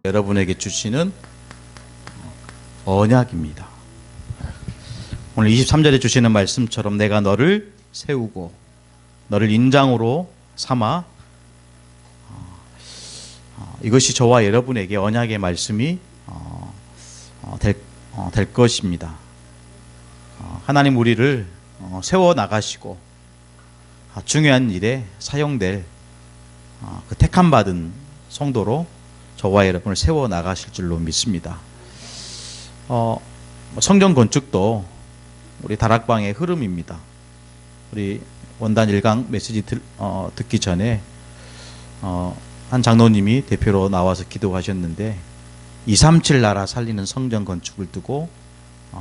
여러분에게 주시는 언약입니다. 오늘 23절에 주시는 말씀처럼 내가 너를 세우고 너를 인장으로 삼아 이것이 저와 여러분에게 언약의 말씀이 될 것입니다. 하나님 우리를 세워 나가시고 중요한 일에 사용될 그 택함 받은 성도로 저와 여러분을 세워 나가실 줄로 믿습니다. 성전 건축도 우리 다락방의 흐름입니다. 우리 원단 1강 메시지 듣기 전에 한 장로님이 대표로 나와서 기도하셨는데 237 나라 살리는 성전 건축을 두고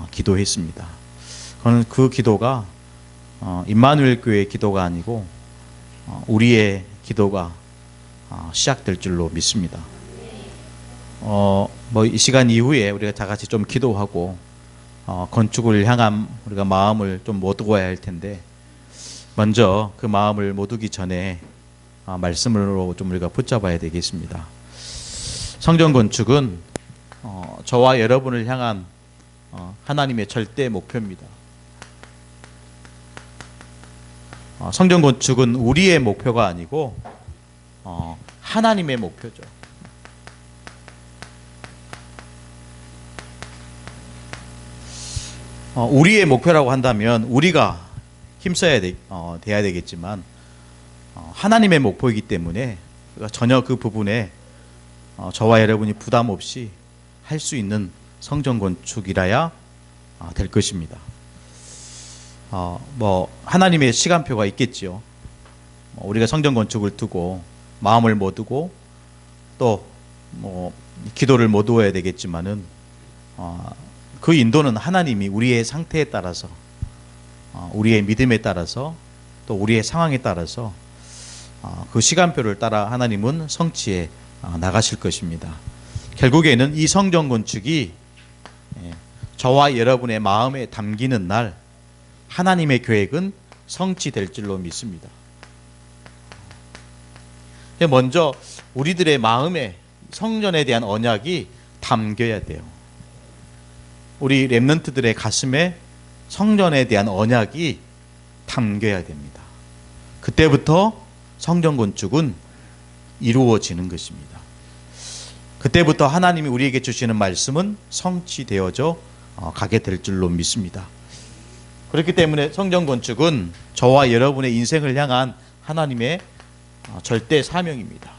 기도했습니다. 저는 그 기도가 임마누엘 교회의 기도가 아니고 우리의 기도가 시작될 줄로 믿습니다. 이 시간 이후에 우리가 다 같이 좀 기도하고 건축을 향한 우리가 마음을 좀 모두어야 할 텐데 먼저 그 마음을 모두기 전에 말씀으로 좀 우리가 붙잡아야 되겠습니다. 성전 건축은 저와 여러분을 향한 하나님의 절대 목표입니다. 성전 건축은 우리의 목표가 아니고 하나님의 목표죠. 우리의 목표라고 한다면 우리가 힘써야 돼야 되겠지만 하나님의 목표이기 때문에 전혀 그 부분에 저와 여러분이 부담 없이 할 수 있는 성전 건축이라야 될 것입니다. 하나님의 시간표가 있겠지요. 우리가 성전 건축을 두고 마음을 모두고 또 기도를 모두어야 되겠지만은 그 인도는 하나님이 우리의 상태에 따라서 우리의 믿음에 따라서 또 우리의 상황에 따라서 그 시간표를 따라 하나님은 성취해 나가실 것입니다. 결국에는 이 성전 건축이 저와 여러분의 마음에 담기는 날 하나님의 계획은 성취될 줄로 믿습니다. 먼저 우리들의 마음에 성전에 대한 언약이 담겨야 돼요. 우리 렘넌트들의 가슴에 성전에 대한 언약이 담겨야 됩니다. 그때부터 성전 건축은 이루어지는 것입니다. 그때부터 하나님이 우리에게 주시는 말씀은 성취되어져 가게 될 줄로 믿습니다. 그렇기 때문에 성전 건축은 저와 여러분의 인생을 향한 하나님의 절대 사명입니다.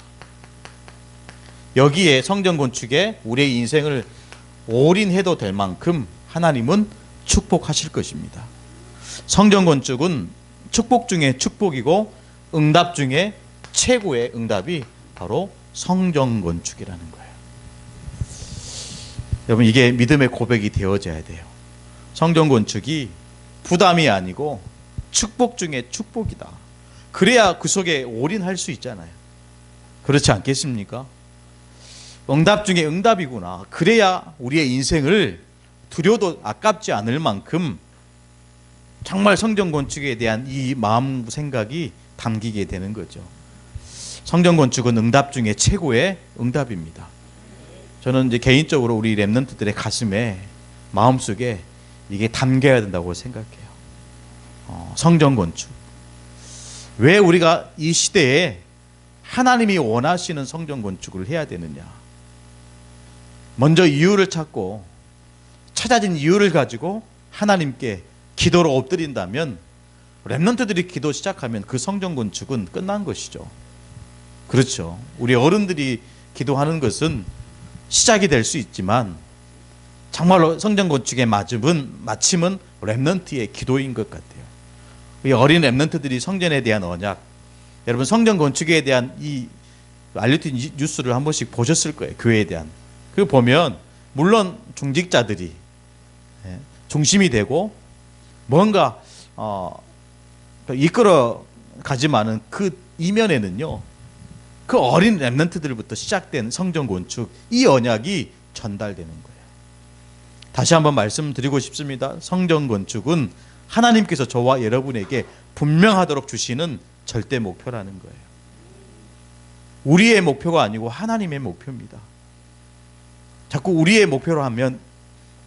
여기에 성전 건축에 우리의 인생을 올인해도 될 만큼 하나님은 축복하실 것입니다. 성전 건축은 축복 중에 축복이고 응답 중에 최고의 응답이 바로 성전 건축이라는 거예요. 여러분, 이게 믿음의 고백이 되어져야 돼요. 성전 건축이 부담이 아니고 축복 중에 축복이다. 그래야 그 속에 올인할 수 있잖아요. 그렇지 않겠습니까? 응답 중에 응답이구나. 그래야 우리의 인생을 두려도 아깝지 않을 만큼 정말 성전 건축에 대한 이 마음 생각이 담기게 되는 거죠. 성전 건축은 응답 중에 최고의 응답입니다. 저는 이제 개인적으로 우리 렘넌트들의 가슴에 마음속에 이게 담겨야 된다고 생각해요. 성전 건축. 왜 우리가 이 시대에 하나님이 원하시는 성전 건축을 해야 되느냐? 먼저 이유를 찾고 찾아진 이유를 가지고 하나님께 기도로 엎드린다면 렘넌트들이 기도 시작하면 그 성전 건축은 끝난 것이죠. 그렇죠. 우리 어른들이 기도하는 것은 시작이 될 수 있지만 정말로 성전 건축의 마침은 렘넌트의 기도인 것 같아요. 이 어린 렘넌트들이 성전에 대한 언약, 여러분 성전 건축에 대한 이 알려진 뉴스를 한 번씩 보셨을 거예요. 교회에 대한. 그 보면 물론 중직자들이 중심이 되고 뭔가 이끌어 가지만은 그 이면에는요, 그 어린 렘넌트들부터 시작된 성전 건축, 이 언약이 전달되는 거예요. 다시 한번 말씀드리고 싶습니다. 성전 건축은 하나님께서 저와 여러분에게 분명하도록 주시는 절대 목표라는 거예요. 우리의 목표가 아니고 하나님의 목표입니다. 자꾸 우리의 목표로 하면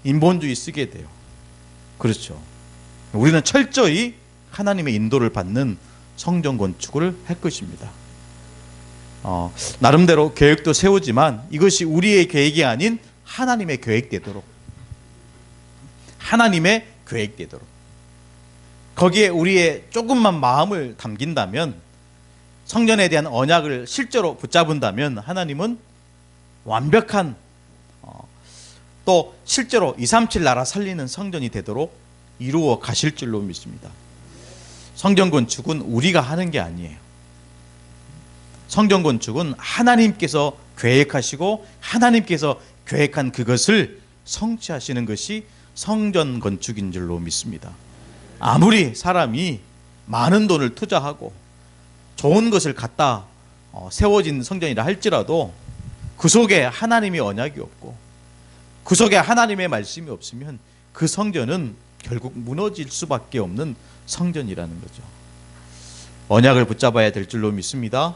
인본주의 쓰게 돼요. 그렇죠. 우리는 철저히 하나님의 인도를 받는 성전 건축을 할 것입니다. 나름대로 계획도 세우지만 이것이 우리의 계획이 아닌 하나님의 계획되도록, 하나님의 계획되도록, 거기에 우리의 조금만 마음을 담긴다면, 성전에 대한 언약을 실제로 붙잡은다면 하나님은 완벽한 또 실제로 237 나라 살리는 성전이 되도록 이루어 가실 줄로 믿습니다. 성전 건축은 우리가 하는 게 아니에요. 성전 건축은 하나님께서 계획하시고 하나님께서 계획한 그것을 성취하시는 것이 성전 건축인 줄로 믿습니다. 아무리 사람이 많은 돈을 투자하고 좋은 것을 갖다 세워진 성전이라 할지라도 그 속에 하나님의 언약이 없고 그 속에 하나님의 말씀이 없으면 그 성전은 결국 무너질 수밖에 없는 성전이라는 거죠. 언약을 붙잡아야 될 줄로 믿습니다.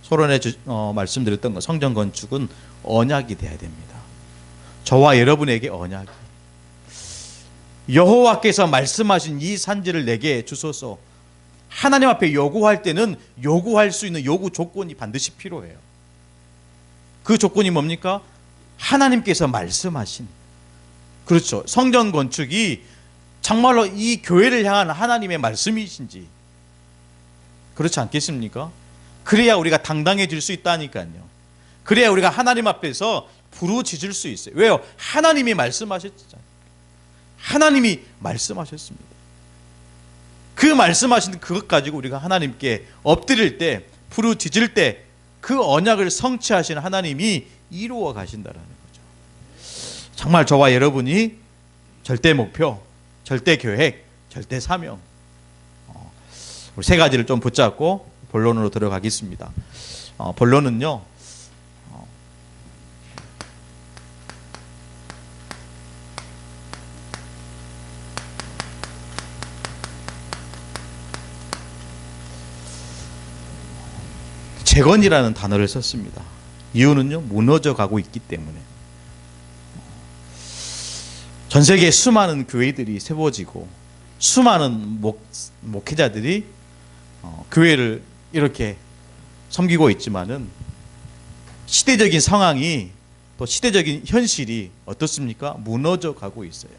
소론에 말씀드렸던 것, 성전 건축은 언약이 돼야 됩니다. 저와 여러분에게 언약이, 여호와께서 말씀하신 이 산지를 내게 주소서, 하나님 앞에 요구할 때는 요구할 수 있는 요구 조건이 반드시 필요해요. 그 조건이 뭡니까? 하나님께서 말씀하신, 그렇죠, 성전 건축이 정말로 이 교회를 향한 하나님의 말씀이신지, 그렇지 않겠습니까? 그래야 우리가 당당해질 수 있다니까요. 그래야 우리가 하나님 앞에서 부르짖을 수 있어요. 왜요? 하나님이 말씀하셨잖아요. 하나님이 말씀하셨습니다. 그 말씀하신 그것 가지고 우리가 하나님께 엎드릴 때, 부르짖을 때 그 언약을 성취하신 하나님이 이루어 가신다라는 거죠. 정말 저와 여러분이 절대 목표, 절대 계획, 절대 사명, 우리 세 가지를 좀 붙잡고 본론으로 들어가겠습니다. 본론은요, 재건이라는 단어를 썼습니다. 이유는요, 무너져 가고 있기 때문에. 전 세계 수많은 교회들이 세워지고 수많은 목회자들이 교회를 이렇게 섬기고 있지만은 시대적인 상황이, 또 시대적인 현실이 어떻습니까? 무너져 가고 있어요.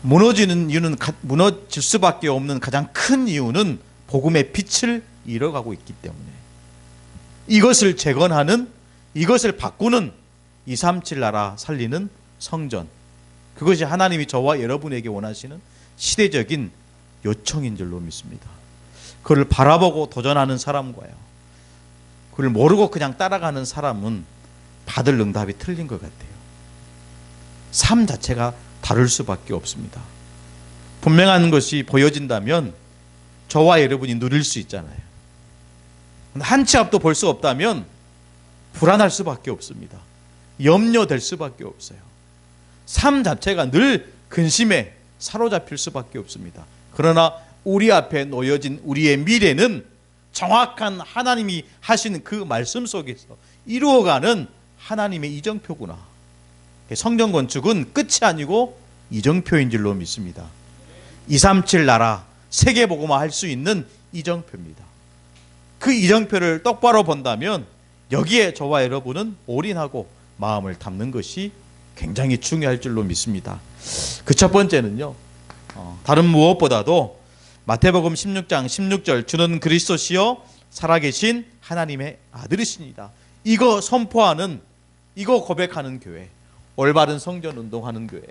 무너질 수밖에 없는 가장 큰 이유는 복음의 빛을 잃어가고 있기 때문에, 이것을 재건하는, 이것을 바꾸는 237 나라 살리는 성전, 그것이 하나님이 저와 여러분에게 원하시는 시대적인 요청인 줄로 믿습니다. 그를 바라보고 도전하는 사람과요, 그를 모르고 그냥 따라가는 사람은 받을 응답이 틀린 것 같아요. 삶 자체가 다를 수밖에 없습니다. 분명한 것이 보여진다면 저와 여러분이 누릴 수 있잖아요. 한 치 앞도 볼 수 없다면 불안할 수밖에 없습니다. 염려될 수밖에 없어요. 삶 자체가 늘 근심에 사로잡힐 수밖에 없습니다. 그러나 우리 앞에 놓여진 우리의 미래는 정확한 하나님이 하시는 그 말씀 속에서 이루어가는 하나님의 이정표구나. 성전 건축은 끝이 아니고 이정표인 줄로 믿습니다. 237 나라 세계복음화 할 수 있는 이정표입니다. 그 이정표를 똑바로 본다면 여기에 저와 여러분은 올인하고 마음을 담는 것이 굉장히 중요할 줄로 믿습니다. 그 첫 번째는요, 다른 무엇보다도 마태복음 16장 16절, 주는 그리스도시요 살아계신 하나님의 아들이시니다, 이거 선포하는, 이거 고백하는 교회, 올바른 성전 운동하는 교회,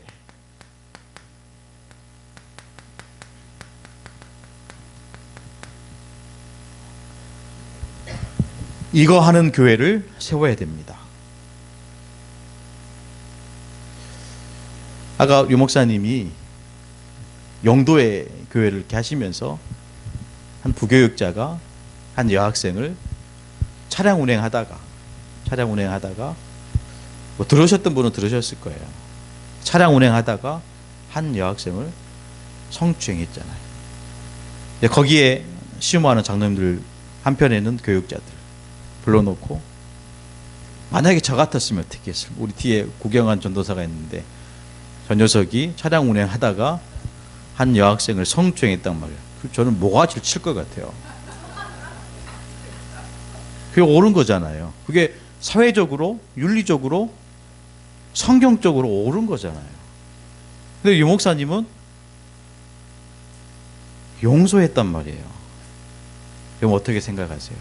이거 하는 교회를 세워야 됩니다. 아까 유 목사님이 영도의 교회를 이렇게 하시면서 한 부교육자가 한 여학생을 차량 운행하다가 뭐 들으셨던 분은 들으셨을 거예요. 차량 운행하다가 한 여학생을 성추행했잖아요. 거기에 시무하는 장로님들 한편에는 교육자들 불러놓고 만약에 저 같았으면 어떻게 했을까? 우리 뒤에 구경한 전도사가 있는데 저 녀석이 차량 운행하다가 한 여학생을 성추행했단 말이에요. 저는 모가지를 칠 것 같아요. 그게 옳은 거잖아요. 그게 사회적으로, 윤리적으로, 성경적으로 옳은 거잖아요. 근데 유 목사님은 용서했단 말이에요. 그럼 어떻게 생각하세요?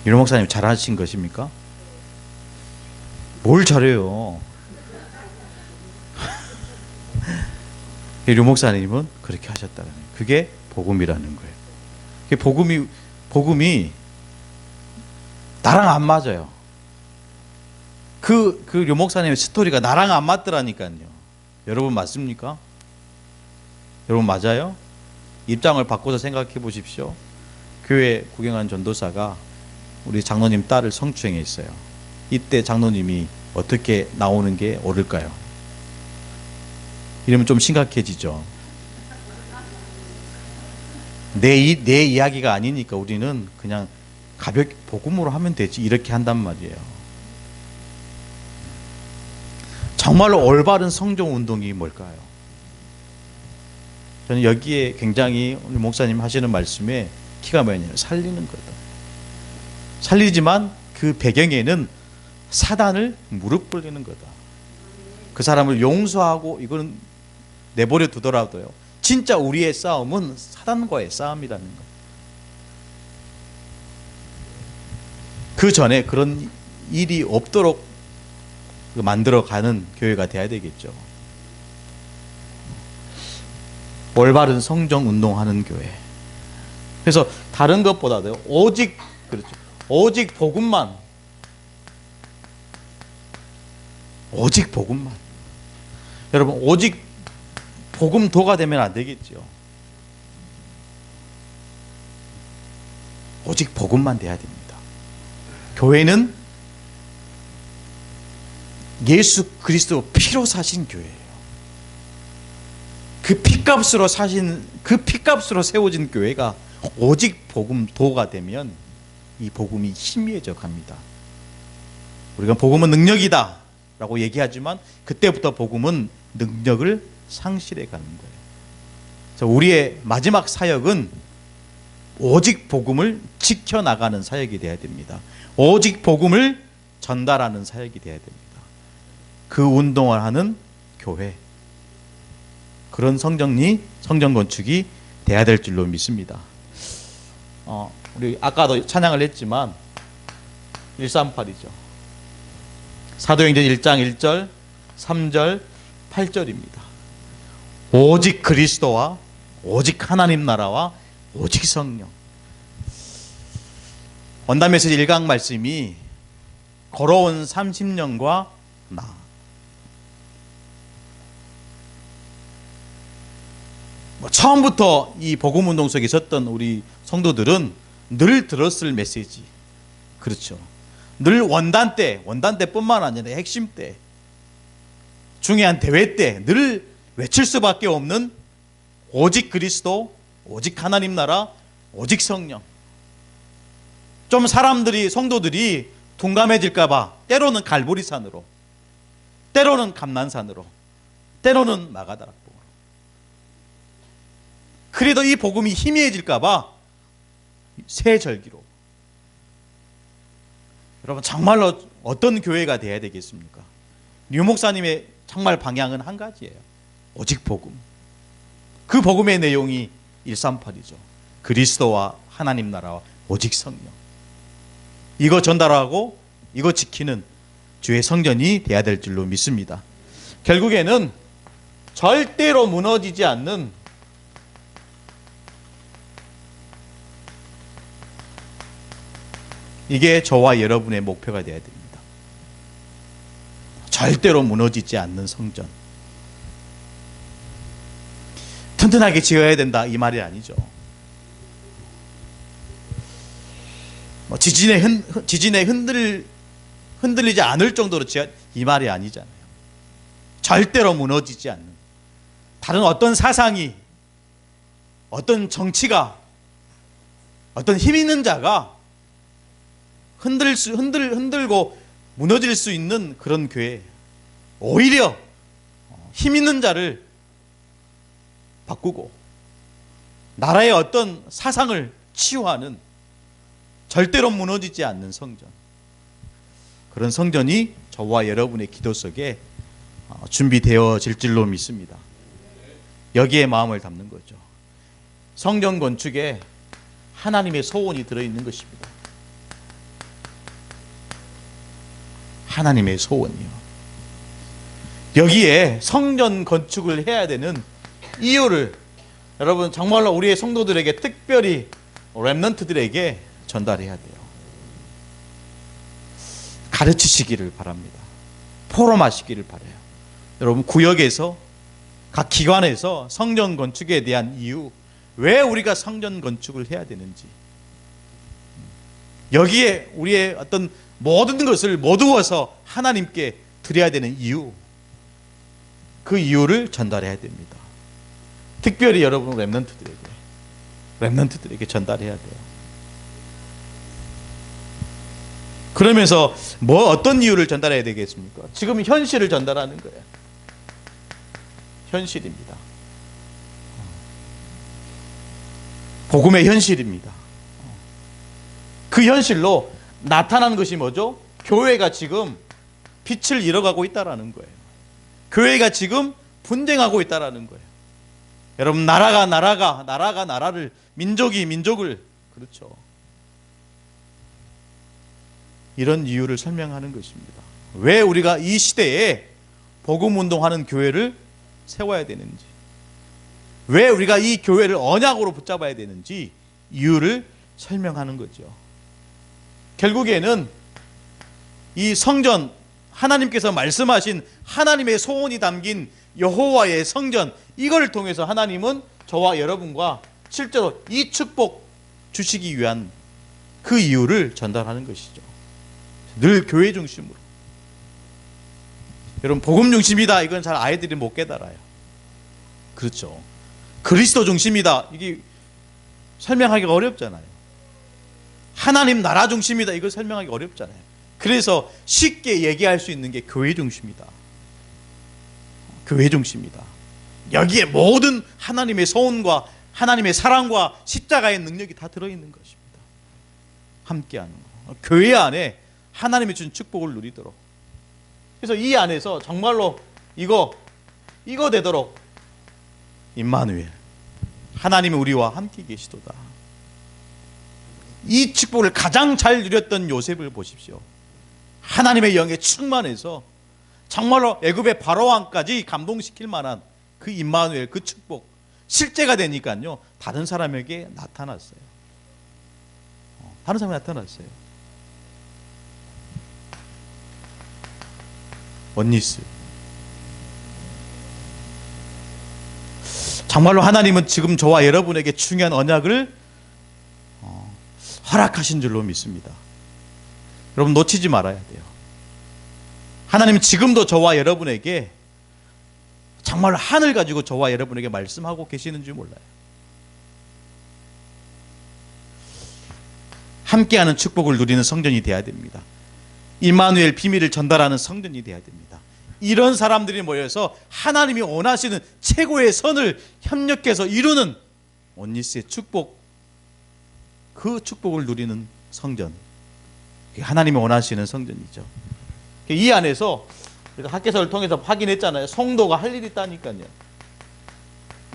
유 목사님 잘하신 것입니까? 뭘 잘해요? 유 목사님은 그렇게 하셨다는 거예요. 그게 복음이라는 거예요. 그게 복음이 나랑 안 맞아요. 유 목사님의 스토리가 나랑 안 맞더라니까요. 여러분 맞습니까? 여러분 맞아요? 입장을 바꿔서 생각해 보십시오. 교회 구경한 전도사가 우리 장로님 딸을 성추행했어요. 이때 장로님이 어떻게 나오는 게 옳을까요? 이러면 좀 심각해지죠. 내 이야기가 아니니까 우리는 그냥 가볍게 복음으로 하면 되지 이렇게 한단 말이에요. 정말로 올바른 성종운동이 뭘까요? 저는 여기에 굉장히 오늘 목사님 하시는 말씀에 키가 뭐냐면 살리는 거다. 살리지만 그 배경에는 사단을 무릎 꿇리는 거다. 그 사람을 용서하고 이거는 내버려 두더라도요. 진짜 우리의 싸움은 사단과의 싸움이라는 것. 그 전에 그런 일이 없도록 만들어가는 교회가 돼야 되겠죠. 올바른 성정 운동하는 교회. 그래서 다른 것보다도 오직 그렇죠. 오직 복음만. 오직 복음만. 여러분 오직 복음도가 되면 안 되겠죠. 오직 복음만 돼야 됩니다. 교회는 예수 그리스도 피로 사신 교회예요. 그 피값으로 세워진 교회가 오직 복음도가 되면 이 복음이 희미해져 갑니다. 우리가 복음은 능력이다 라고 얘기하지만 그때부터 복음은 능력을 상실해 가는 거예요. 그래서 우리의 마지막 사역은 오직 복음을 지켜나가는 사역이 되어야 됩니다. 오직 복음을 전달하는 사역이 되어야 됩니다. 그 운동을 하는 교회, 그런 성정 건축이 돼야 될 줄로 믿습니다. 우리 아까도 찬양을 했지만 138이죠. 사도행전 1장 1절, 3절, 8절입니다. 오직 그리스도와 오직 하나님 나라와 오직 성령. 원담에서 1강 말씀이 걸어온 30년과 나. 처음부터 이 복음운동 속에 있었던 우리 성도들은 늘 들었을 메시지. 그렇죠. 늘 원단 때뿐만 아니라 핵심 때, 중요한 대회 때 늘 외칠 수밖에 없는 오직 그리스도, 오직 하나님 나라, 오직 성령. 좀 성도들이 둔감해질까봐 때로는 갈보리산으로, 때로는 감난산으로, 때로는 마가다락봉으로. 그래도 이 복음이 희미해질까봐 새 절기로. 여러분 정말로 어떤 교회가 돼야 되겠습니까? 류 목사님의 정말 방향은 한 가지예요. 오직 복음. 그 복음의 내용이 138이죠. 그리스도와 하나님 나라와 오직 성령. 이거 전달하고 이거 지키는 주의 성전이 돼야 될 줄로 믿습니다. 결국에는 절대로 무너지지 않는 이게 저와 여러분의 목표가 되어야 됩니다. 절대로 무너지지 않는 성전. 튼튼하게 지어야 된다 이 말이 아니죠. 지진에 흔들리지 않을 정도로 지어 이 말이 아니잖아요. 절대로 무너지지 않는. 다른 어떤 사상이, 어떤 정치가, 어떤 힘 있는 자가 흔들고 무너질 수 있는 그런 교회, 오히려 힘 있는 자를 바꾸고 나라의 어떤 사상을 치유하는, 절대로 무너지지 않는 성전, 그런 성전이 저와 여러분의 기도 속에 준비되어질 줄로 믿습니다. 여기에 마음을 담는 거죠. 성전 건축에 하나님의 소원이 들어있는 것입니다. 하나님의 소원이요. 여기에 성전 건축을 해야 되는 이유를 여러분 정말로 우리의 성도들에게, 특별히 렘넌트들에게 전달해야 돼요. 가르치시기를 바랍니다. 포럼하시기를 바라요. 여러분 구역에서, 각 기관에서 성전 건축에 대한 이유, 왜 우리가 성전 건축을 해야 되는지, 여기에 우리의 어떤 모든 것을 모두어서 하나님께 드려야 되는 이유, 그 이유를 전달해야 됩니다. 특별히 여러분 렘넌트들에게 전달해야 돼요. 그러면서 어떤 이유를 전달해야 되겠습니까? 지금 현실을 전달하는 거예요. 현실입니다. 복음의 현실입니다. 그 현실로 나타나는 것이 뭐죠? 교회가 지금 빛을 잃어가고 있다라는 거예요. 교회가 지금 분쟁하고 있다라는 거예요. 여러분, 나라가 나라를, 민족이 민족을, 그렇죠. 이런 이유를 설명하는 것입니다. 왜 우리가 이 시대에 복음 운동하는 교회를 세워야 되는지, 왜 우리가 이 교회를 언약으로 붙잡아야 되는지 이유를 설명하는 거죠. 결국에는 이 성전, 하나님께서 말씀하신 하나님의 소원이 담긴 여호와의 성전, 이걸 통해서 하나님은 저와 여러분과 실제로 이 축복 주시기 위한 그 이유를 전달하는 것이죠. 늘 교회 중심으로. 여러분, 복음 중심이다, 이건 잘 아이들이 못 깨달아요. 그렇죠. 그리스도 중심이다, 이게 설명하기가 어렵잖아요. 하나님 나라 중심이다, 이걸 설명하기 어렵잖아요. 그래서 쉽게 얘기할 수 있는 게 교회 중심이다. 교회 중심이다. 여기에 모든 하나님의 소원과 하나님의 사랑과 십자가의 능력이 다 들어있는 것입니다. 함께하는 거. 교회 안에 하나님이 준 축복을 누리도록. 그래서 이 안에서 정말로 이거 되도록 임마누엘, 하나님이 우리와 함께 계시도다. 이 축복을 가장 잘 누렸던 요셉을 보십시오. 하나님의 영에 충만해서 정말로 애굽의 바로왕까지 감동시킬 만한 그 임마누엘, 그 축복, 실제가 되니까요, 다른 사람에게 나타났어요. 다른 사람이 나타났어요. 원리스. 정말로 하나님은 지금 저와 여러분에게 중요한 언약을 허락하신 줄로 믿습니다. 여러분, 놓치지 말아야 돼요. 하나님은 지금도 저와 여러분에게 정말 한을 가지고 저와 여러분에게 말씀하고 계시는지 몰라요. 함께하는 축복을 누리는 성전이 되어야 됩니다. 임마누엘 비밀을 전달하는 성전이 되어야 됩니다. 이런 사람들이 모여서 하나님이 원하시는 최고의 선을 협력해서 이루는 온니스의 축복, 그 축복을 누리는 성전, 하나님이 원하시는 성전이죠. 이 안에서 학개서를 통해서 확인했잖아요. 성도가 할 일이 있다니까요.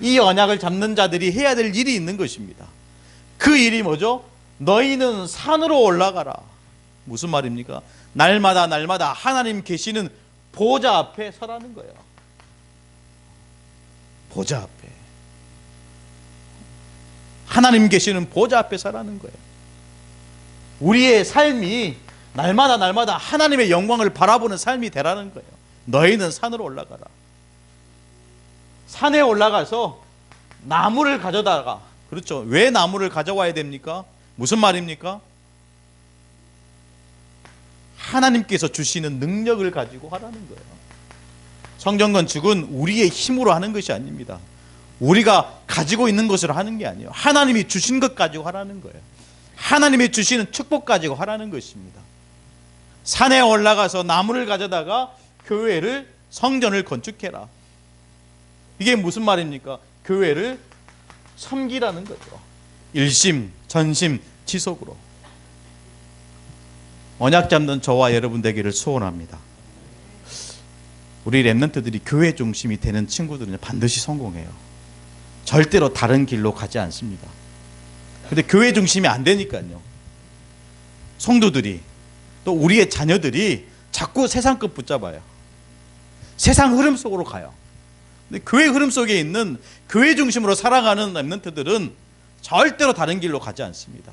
이 언약을 잡는 자들이 해야 될 일이 있는 것입니다. 그 일이 뭐죠? 너희는 산으로 올라가라. 무슨 말입니까? 날마다 하나님 계시는 보좌 앞에 서라는 거예요. 보좌 앞에. 하나님 계시는 보좌 앞에 서라는 거예요. 우리의 삶이 날마다 하나님의 영광을 바라보는 삶이 되라는 거예요. 너희는 산으로 올라가라. 산에 올라가서 나무를 가져다가, 그렇죠. 왜 나무를 가져와야 됩니까? 무슨 말입니까? 하나님께서 주시는 능력을 가지고 하라는 거예요. 성전 건축은 우리의 힘으로 하는 것이 아닙니다. 우리가 가지고 있는 것으로 하는 게 아니에요. 하나님이 주신 것 가지고 하라는 거예요. 하나님이 주시는 축복 가지고 하라는 것입니다. 산에 올라가서 나무를 가져다가 교회를, 성전을 건축해라. 이게 무슨 말입니까? 교회를 섬기라는 거죠. 일심, 전심, 지속으로. 언약 잡는 저와 여러분 되기를 소원합니다. 우리 렘넌트들이 교회 중심이 되는 친구들은 반드시 성공해요. 절대로 다른 길로 가지 않습니다. 근데 교회 중심이 안 되니까요, 성도들이, 또 우리의 자녀들이 자꾸 세상 것 붙잡아요. 세상 흐름 속으로 가요. 근데 교회 흐름 속에 있는, 교회 중심으로 살아가는 렘넌트들은 절대로 다른 길로 가지 않습니다.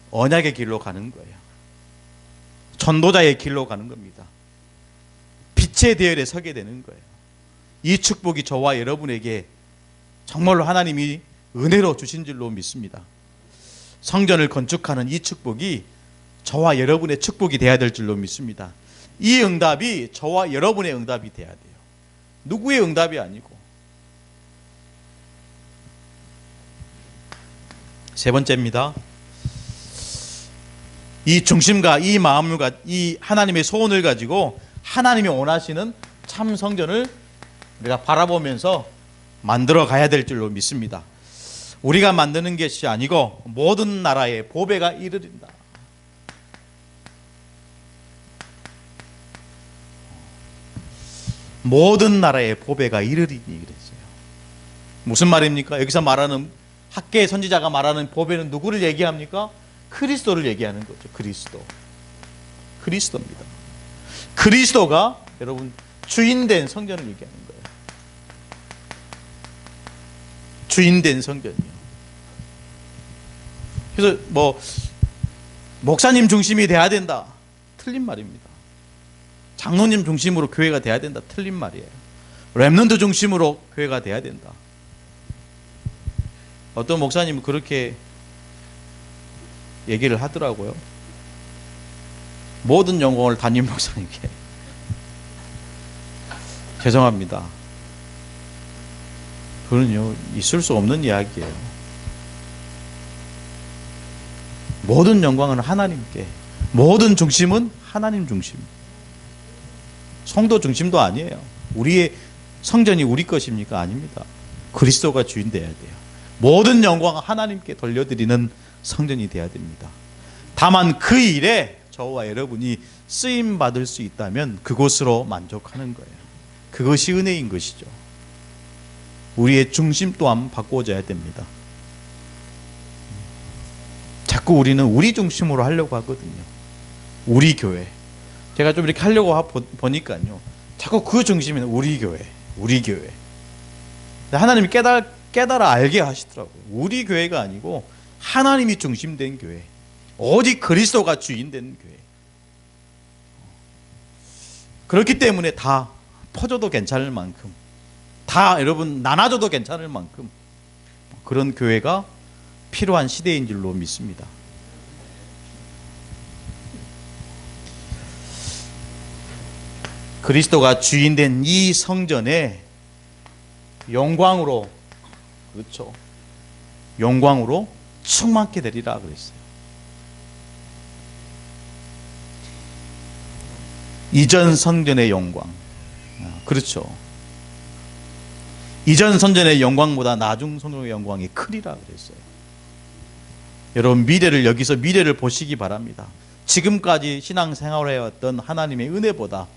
언약의 길로 가는 거예요. 전도자의 길로 가는 겁니다. 빛의 대열에 서게 되는 거예요. 이 축복이 저와 여러분에게 정말로 하나님이 은혜로 주신 줄로 믿습니다. 성전을 건축하는 이 축복이 저와 여러분의 축복이 되어야 될 줄로 믿습니다. 이 응답이 저와 여러분의 응답이 되어야 돼요. 누구의 응답이 아니고. 세 번째입니다. 이 중심과 이 마음을, 이 하나님의 소원을 가지고 하나님이 원하시는 참 성전을 우리가 바라보면서 만들어 가야 될 줄로 믿습니다. 우리가 만드는 것이 아니고 모든 나라의 보배가 이르린다. 모든 나라의 보배가 이르리니 그랬어요. 무슨 말입니까? 여기서 말하는, 학계의 선지자가 말하는 보배는 누구를 얘기합니까? 그리스도를 얘기하는 거죠. 그리스도입니다. 그리스도가 여러분 주인된 성전을 얘기하는 거예요. 주인된 성전이요. 그래서 목사님 중심이 돼야 된다, 틀린 말입니다. 장로님 중심으로 교회가 돼야 된다, 틀린 말이에요. 렘넌트 중심으로 교회가 돼야 된다. 어떤 목사님은 그렇게 얘기를 하더라고요. 모든 영광을 담임 목사님께. 죄송합니다. 그건요, 있을 수 없는 이야기예요. 모든 영광은 하나님께, 모든 중심은 하나님 중심. 성도 중심도 아니에요. 우리의 성전이 우리 것입니까? 아닙니다. 그리스도가 주인 되어야 돼요. 모든 영광은 하나님께 돌려드리는 성전이 되어야 됩니다. 다만 그 일에 저와 여러분이 쓰임 받을 수 있다면 그곳으로 만족하는 거예요. 그것이 은혜인 것이죠. 우리의 중심 또한 바꿔줘야 됩니다. 자꾸 우리는 우리 중심으로 하려고 하거든요. 우리 교회. 제가 좀 이렇게 하려고 보니까요, 자꾸 그 중심이 우리 교회. 하나님이 깨달아 알게 하시더라고요. 우리 교회가 아니고 하나님이 중심된 교회, 오직 그리스도가 주인된 교회. 그렇기 때문에 다 퍼져도 괜찮을 만큼, 다 여러분 나눠줘도 괜찮을 만큼 그런 교회가 필요한 시대인 줄로 믿습니다. 그리스도가 주인된 이 성전에 영광으로, 그렇죠, 영광으로 충만케 되리라 그랬어요. 이전 성전의 영광, 그렇죠, 이전 성전의 영광보다 나중 성전의 영광이 크리라 그랬어요. 여러분, 여기서 미래를 보시기 바랍니다. 지금까지 신앙생활을 해왔던 하나님의 은혜보다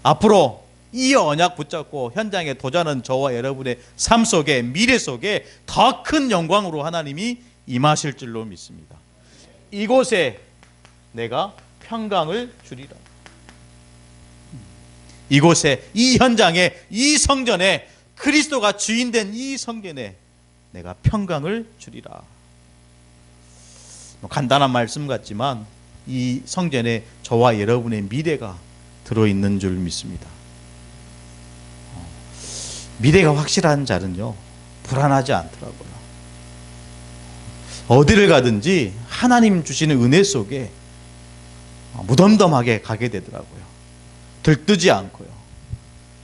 앞으로 이 언약 붙잡고 현장에 도전하는 저와 여러분의 삶 속에, 미래 속에 더 큰 영광으로 하나님이 임하실 줄로 믿습니다. 이곳에 내가 평강을 주리라. 이곳에, 이 현장에, 이 성전에, 그리스도가 주인된 이 성전에 내가 평강을 주리라. 간단한 말씀 같지만 이 성전에 저와 여러분의 미래가 들어있는 줄 믿습니다. 미래가 확실한 자는요, 불안하지 않더라고요. 어디를 가든지 하나님 주시는 은혜 속에 무덤덤하게 가게 되더라고요. 들뜨지 않고요.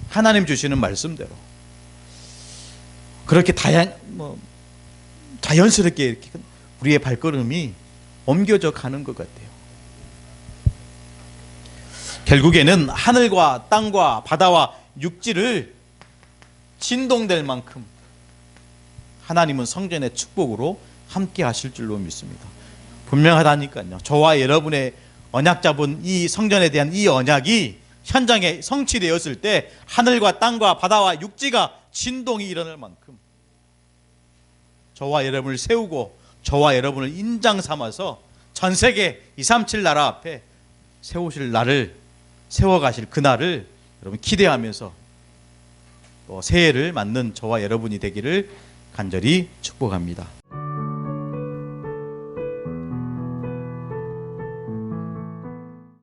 하나님 주시는 말씀대로 그렇게 자연스럽게 이렇게 우리의 발걸음이 옮겨져 가는 것 같아요. 결국에는 하늘과 땅과 바다와 육지를 진동될 만큼 하나님은 성전의 축복으로 함께 하실 줄로 믿습니다. 분명하다니까요. 저와 여러분의 언약 잡은 이 성전에 대한 이 언약이 현장에 성취되었을 때 하늘과 땅과 바다와 육지가 진동이 일어날 만큼 저와 여러분을 세우고 저와 여러분을 인장 삼아서 전 세계 237 나라 앞에 세우실 날을 세워가실 그날을 여러분 기대하면서 또 새해를 맞는 저와 여러분이 되기를 간절히 축복합니다.